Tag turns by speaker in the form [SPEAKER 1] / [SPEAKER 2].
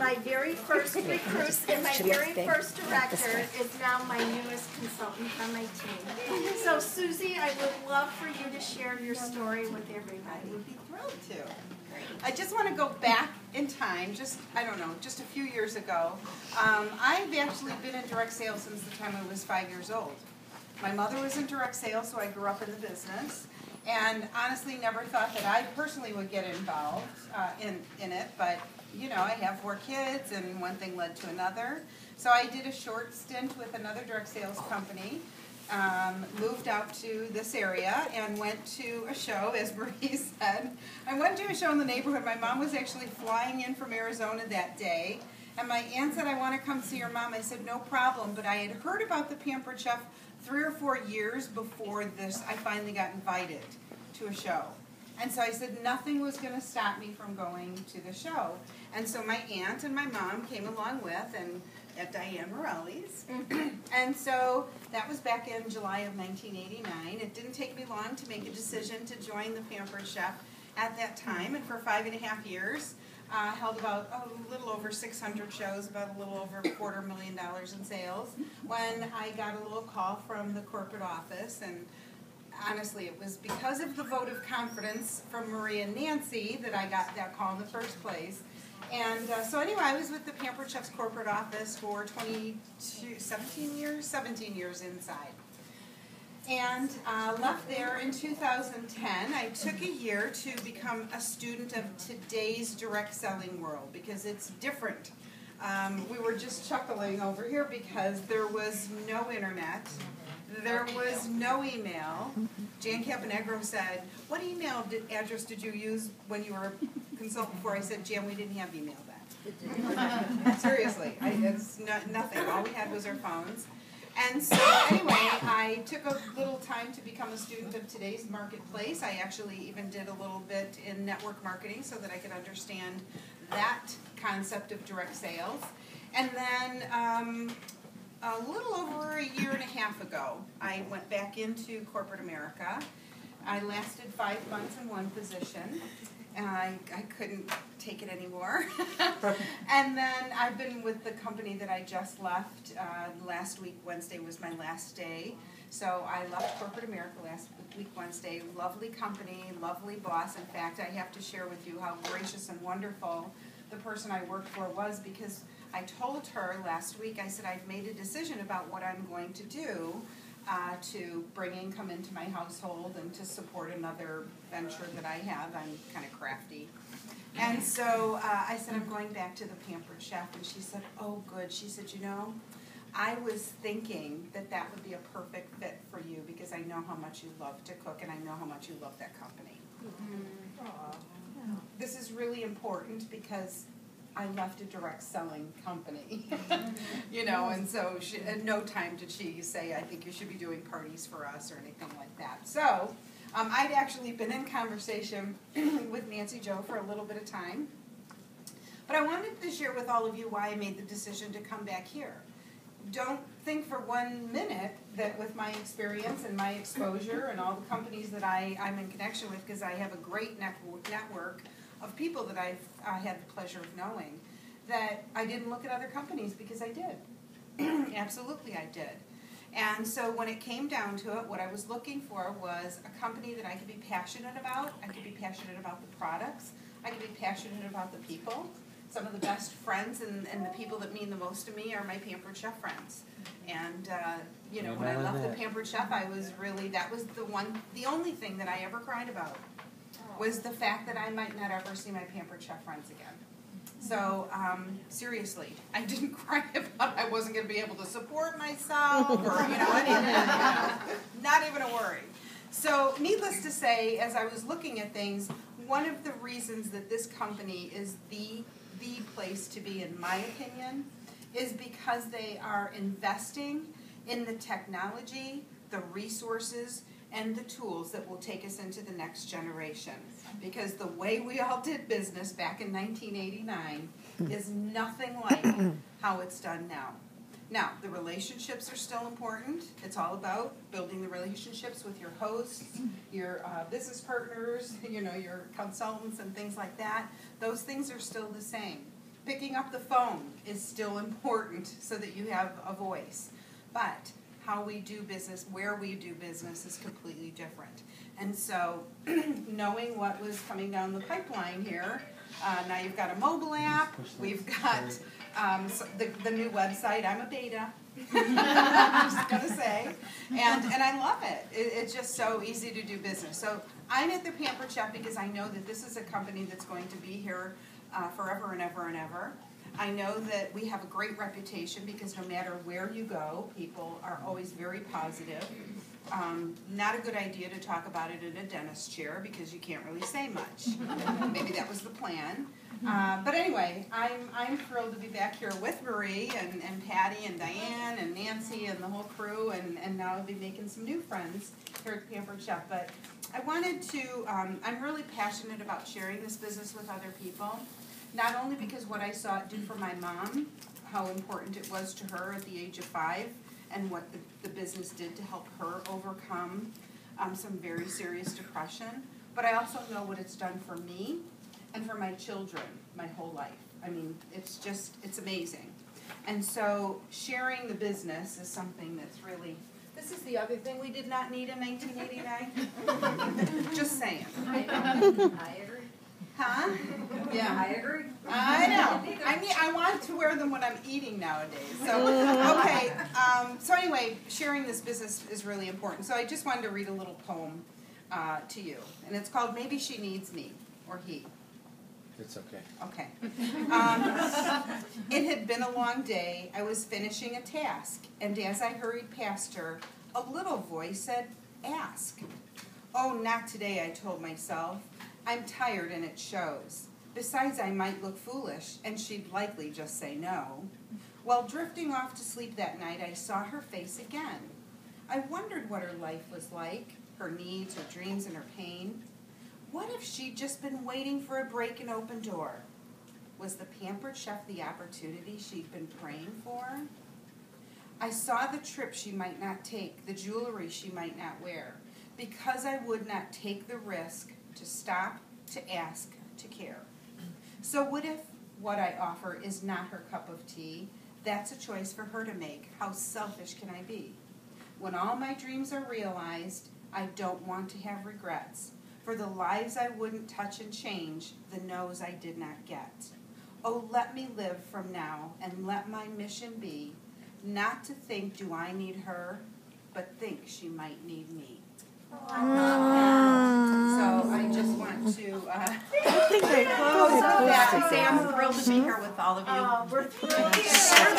[SPEAKER 1] my very first recruit and my very first director is now my newest consultant on my team. So Susie, I would love for you to share your story with everybody.
[SPEAKER 2] I would be thrilled to. I just want to go back in time, just a few years ago. I've actually been in direct sales since the time I was 5 years old. My mother was in direct sales, so I grew up in the business, and honestly never thought that I personally would get involved in it, but you know, I have 4 kids, and one thing led to another. So I did a short stint with another direct sales company, moved out to this area and went to a show, as Marie said. I went to a show in the neighborhood. My mom was actually flying in from Arizona that day, and my aunt said, I want to come see your mom. I said, no problem, but I had heard about the Pampered Chef 3 or 4 years before this. I finally got invited to a show. And so I said nothing was going to stop me from going to the show. And so my aunt and my mom came along with, and at Diane Morelli's. And so that was back in July of 1989. It didn't take me long to make a decision to join the Pampered Chef at that time. And for 5.5 years, held about a little over 600 shows, about a little over $250,000 in sales, when I got a little call from the corporate office. And honestly, it was because of the vote of confidence from Marie and Nancy that I got that call in the first place. And so anyway, I was with the Pampered Chef's corporate office for 17 years inside. And left there in 2010. I took a year to become a student of today's direct selling world because it's different. We were just chuckling over here because there was no internet. There was no email. Jan Caponegro said, what email address did you use when you were a consultant before? I said, Jan, we didn't have email then. Seriously, it's nothing. All we had was our phones. And so anyway, I took a little time to become a student of today's marketplace. I actually even did a little bit in network marketing so that I could understand that concept of direct sales. And then a little over 1.5 years ago, I went back into corporate America. I lasted 5 months in one position, and I couldn't take it anymore. And then I've been with the company that I just left. Last week, Wednesday, was my last day. So I left corporate America last week, Wednesday. Lovely company, lovely boss. In fact, I have to share with you how gracious and wonderful the person I worked for was, because I told her last week, I said, I've made a decision about what I'm going to do to bring income into my household and to support another venture that I have. I'm kind of crafty. And so I said, I'm going back to the Pampered Chef. And she said, oh, good. She said, you know, I was thinking that that would be a perfect fit for you because I know how much you love to cook and I know how much you love that company. Mm-hmm. This is really important because I left a direct selling company, you know, and so at no time did she say, I think you should be doing parties for us or anything like that. So I'd actually been in conversation with Nancy Jo for a little bit of time, but I wanted to share with all of you why I made the decision to come back here. Don't think for 1 minute that with my experience and my exposure and all the companies that I'm in connection with, because I have a great network of people that I've had the pleasure of knowing, that I didn't look at other companies, because I did. Absolutely I did. And so when it came down to it, what I was looking for was a company that I could be passionate about. I could be passionate about the products. I could be passionate about the people. Some of the best friends and the people that mean the most to me are my Pampered Chef friends. And, you know, when I left the Pampered Chef, I was really, that was the only thing that I ever cried about, was the fact that I might not ever see my Pampered Chef friends again. So, seriously, I didn't cry about I wasn't going to be able to support myself or, you know, anything. Not even a worry. So, needless to say, as I was looking at things, one of the reasons that this company is the place to be, in my opinion, is because they are investing in the technology, the resources, and the tools that will take us into the next generation. Because the way we all did business back in 1989 is nothing like how it's done now. Now, the relationships are still important. It's all about building the relationships with your hosts, your business partners, you know, your consultants and things like that. Those things are still the same. Picking up the phone is still important so that you have a voice. But how we do business, where we do business is completely different. And so knowing what was coming down the pipeline here, now you've got a mobile app, we've got the new website. I'm a beta, I'm just going to say. And I love it. It's just so easy to do business. So I'm at the Pampered Chef because I know that this is a company that's going to be here forever and ever and ever. I know that we have a great reputation because no matter where you go, people are always very positive. Not a good idea to talk about it in a dentist chair because you can't really say much. Maybe that was the plan. But anyway, I'm thrilled to be back here with Marie and Patty and Diane and Nancy and the whole crew, and now I'll be making some new friends here at Pampered Chef. But I wanted to, I'm really passionate about sharing this business with other people. Not only because what I saw it do for my mom, how important it was to her at the age of 5, and what the business did to help her overcome some very serious depression, but I also know what it's done for me and for my children my whole life. I mean, it's amazing. And so sharing the business is something that's really, this is the other thing we did not need in 1989. Just saying.
[SPEAKER 3] I agree.
[SPEAKER 2] Huh? Yeah.
[SPEAKER 3] I agree.
[SPEAKER 2] I know. I want to wear them when I'm eating nowadays. So, okay. So anyway, sharing this business is really important. So I just wanted to read a little poem to you. And it's called Maybe She Needs Me, or He.
[SPEAKER 4] It's okay.
[SPEAKER 2] Okay. It had been a long day. I was finishing a task. And as I hurried past her, a little voice said, ask. Oh, not today, I told myself. I'm tired and it shows. Besides, I might look foolish, and she'd likely just say no. While drifting off to sleep that night, I saw her face again. I wondered what her life was like, her needs, her dreams, and her pain. What if she'd just been waiting for a break and open door? Was the Pampered Chef the opportunity she'd been praying for? I saw the trip she might not take, the jewelry she might not wear, because I would not take the risk to stop, to ask, to care. So what if what I offer is not her cup of tea? That's a choice for her to make. How selfish can I be? When all my dreams are realized, I don't want to have regrets. For the lives I wouldn't touch and change, the no's I did not get. Oh, let me live from now, and let my mission be, not to think, do I need her, but think she might need me. So I just want to close with that. I'm thrilled to be here with all of you.
[SPEAKER 1] We're thrilled to share